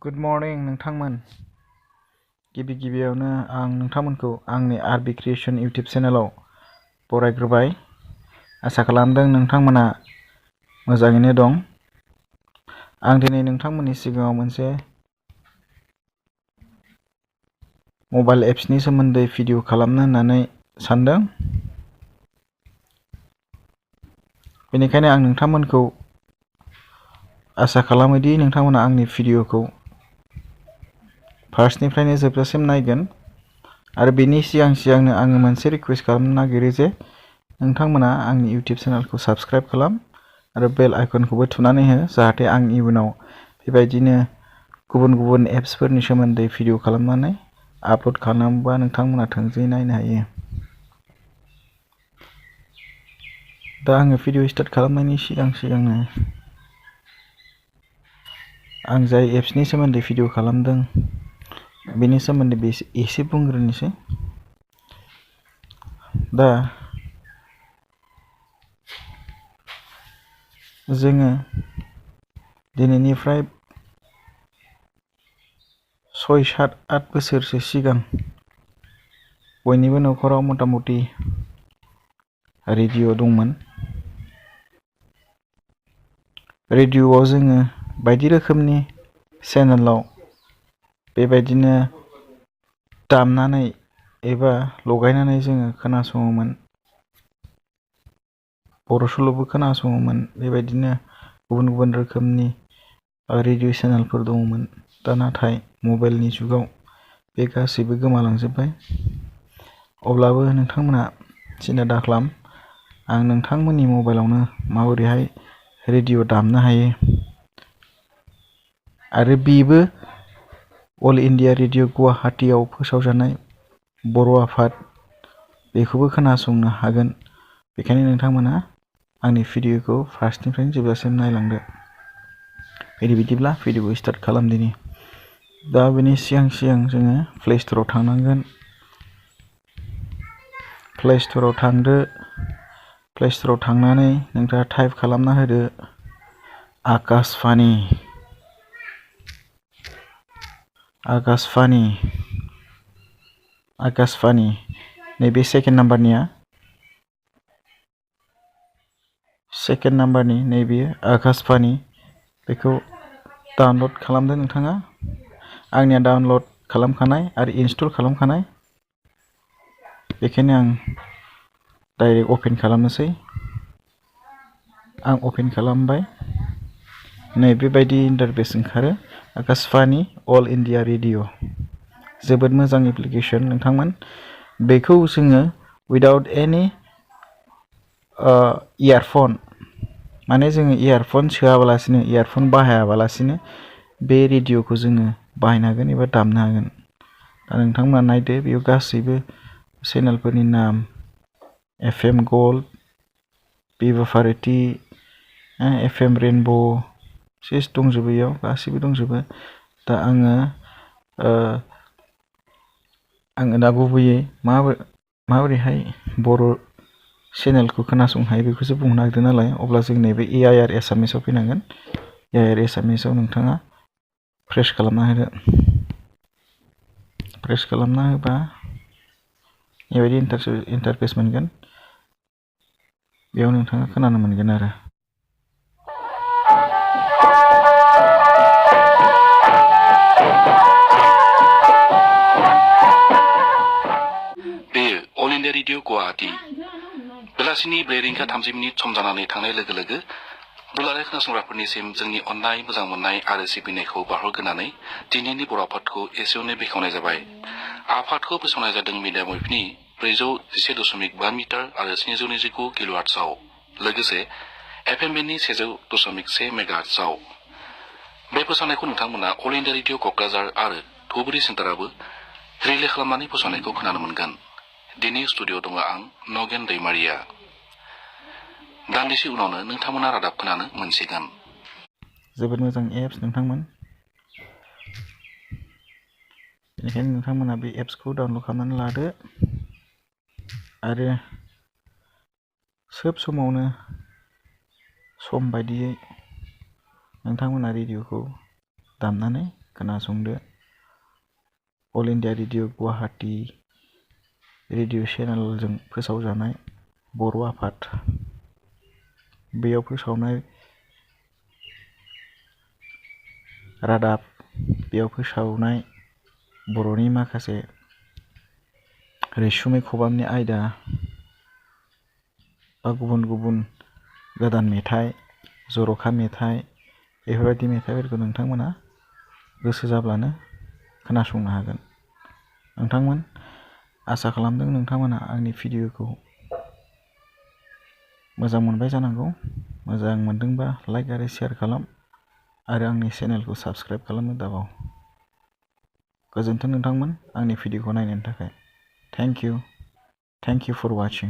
Good morning नोंथांमोन। गिबियावनो आं नोंथांमोनखौ आंनि आरबि क्रिएशन इउटिउब चेनेलाव बरायग्रोबाय। आसा खालामदों नोंथांमोना मोजाङैनो दं। आं दिनै नोंथांमोननि सिगाङाव मोनसे मबाइल एप्सनि सोमोन्दै भिडिअ खालामनो होननानै सानदों। बेनिखायनो आं नोंथांमोनखौ आसा खालामो दि नोंथांमोना आंनि भिडिअखौ फार्स्टनिफ्रायनो जोबजासिम नायगोन। आरो बेनि सिगांनो आङो मोनसे रिक्वेस्ट खालामनो नागिरो जे नोंथांमोना आंनि इउटिउब चेनेलखौ साबस्क्राइब खालाम आरो बेल आइकनखौबो थुनानै हो, जाहाथे आं इयुनाव बेबायदिनो गुबुन एप्सफोरनि सोमोन्दै भिडिअ खालामनानै आपल'ड खालामोबा नोंथांमोना थोंजोङै नायनो हायो। दा आङो भिडिअ स्टार्ट खालामनायनि सिगांनो आं जाय एप्सनि सोमोन्दै भिडिअ खालामदों बेनि सोमोन्दै एसे बुंग्रोनोसै। दा जोङो दिनैनिफ्राय 6-7-8 बोसोरसो सिगां बयनिबो न'खराव मथा-मथि रेडिअ' दंमोन। रेडिअ'आव जोङो बायदि रोखोमनि चेनेलाव बेबायदिनो दामनानै एबा लगायनानै जोङो खोनासङोमोन। बर' सल'बो खोनासङोमोन। बेबायदिनो गुबुन रोखोमनि रेडिअ' चेनेलफोर दङमोन। दा नाथाय मबाइलनि जुगाव बे गासैबो गोमालांजोब्बाय। अब्लाबो नोंथांमोना सिन्था दाखालाम, आं नोंथांमोननि मबाइलावनो माबोरैहाय रेडिअ' दामनो हायो आरो बेबो अल इन्डिया रेडिअ गुवाहाटीआव फोसावजानाय बर' आफाद, बेखौबो खोनासंनो हागोन। बेखायनो नोंथांमोना आंनि भिडिअखौ फार्स्टनिफ्रायनो जोबजासिम नायलांदो। बिदिब्ला भिडिअखौ स्टार्ट खालामदिनि। दा बेनि सिगां जोङो प्ले स्ट'राव थांनांगोन। प्ले स्ट'राव थांदो। प्ले स्ट'राव थांनानै नोंथाङा टाइप खालामना होदो आकाशवाणी नैबे सेकेन्ड नाम्बारनि नैबे आकाशवाणी, बेखौ डाउनलड खालामदो नोंथाङा। आंनिया डाउनलड खालामखानाय आरो इनस्टल खालामखानाय, बेखायनो आं डाइरेक्ट अपेन खालामनोसै। आं अपेन खालामबाय। नै बेबायदि इन्टारफेस ओंखारो। आकाशवाणी अल इन्डिया रेडिअ', जोबोद मोजां एप्लिकेसन नोंथांमोन। बेखौ जोङो उइदाउट एनि इयारफन, माने जोङो इयारफन सोआबालासिनो, इयारफन बाहायाबालासिनो बे रेडिअ'खौ जोङो बाहायनो हागोन एबा दामनो हागोन। दा नोंथांमोना नायदो, बेयाव गासैबो चेनेलफोरनि नाम, FM गल्ड, भिभ' भारती, FM रेनब' सेस दंजोबो, बेयाव गासैबो दंजोबो। दा आङो दा गुबैयै माबोरैहाय बर' चेनेलखौ खोनासंनो हायो बेखौसो बुंनो नागिरदों नालाय, अब्ला जों नैबे AIR एसामिसाव फैनांगोन। AIR एसामिसाव नोंथाङा प्रेस खालामना होदो। प्रेस खालामना होबा बेबायदि इन्टारफेस मोनगोन। बेयाव नोंथाङा खोनानो मोनगोन आरो। बेयो अल इन्डिया रेडिअ गुवाहाटी। बेलासिनि 4:30 सम जानानै थांनाय लोगो लोगो दुलाराय खोनासंग्राफोरनिसिम जोंनि अननाय, मोजां मोननाय आरो सिबिनायखौ बारहरग्रोनानै दिनैनि बर' आफादखौ एसेयावनो बेखेवनाय जाबाय। आफादखौ फोसावनाय जादों मिडियाम वेभनि 411.5 मिटार आरो 729 किल'वाट्सआव, लोगोसे FM बेन्डनि 100.1 मेगाहार्ट्जआव। बे फोसावनायखौ नोंथांमोना अल इन्डिया रेडिअ क'क्राझार आरो धुबुरी सेन्टाराबो रिले खालामनानै फोसावनायखौ खोनानो मोनगोन। दिनै स्टुडिअ'आव दङ आं, नगेन दैमारिया। दान्दिसे उनावनो नोंथांमोना रादाब खोनानो मोनसिगोन। जोबोद मोजां एप्स नोंथांमोन। बेनिखायनो नोंथांमोना बे एप्सखौ डाउनलड खालामनानै लादो आरो सोब समावनो सम बायदियै नोंथांमोना रेडिअ'खौ दामनानै खोनासंदो। All India radio Guwahati radio चेनेलजों फोसावजानाय बर' आफाद, बेयाव फोसावनाय रादाब, बेयाव फोसावनाय बर'नि माखासे रैसुमै खबामनि आयदा बा गुबुन गुबुन गोदान मेथाइ, जर'खा मेथाइ, बेफोरबायदि मेथाइफोरखौ नोंथांमोना गोसो जाब्लानो खोनासंनो हागोन। नोंथांमोन आसा खालामदों नोंथांमोना आंनि भिडिअखौ मोजां मोनबाय जानांगौ। मोजां मोनदोंबा लाइक आरो शेयार खालाम आरो आंनि चेनेलखौ साबस्क्राइब खालामनो दाबाव। गोजोन्थों नोंथांमोन आंनि भिडिअखौ नायनायनि थाखाय। Thank you for वाचिं।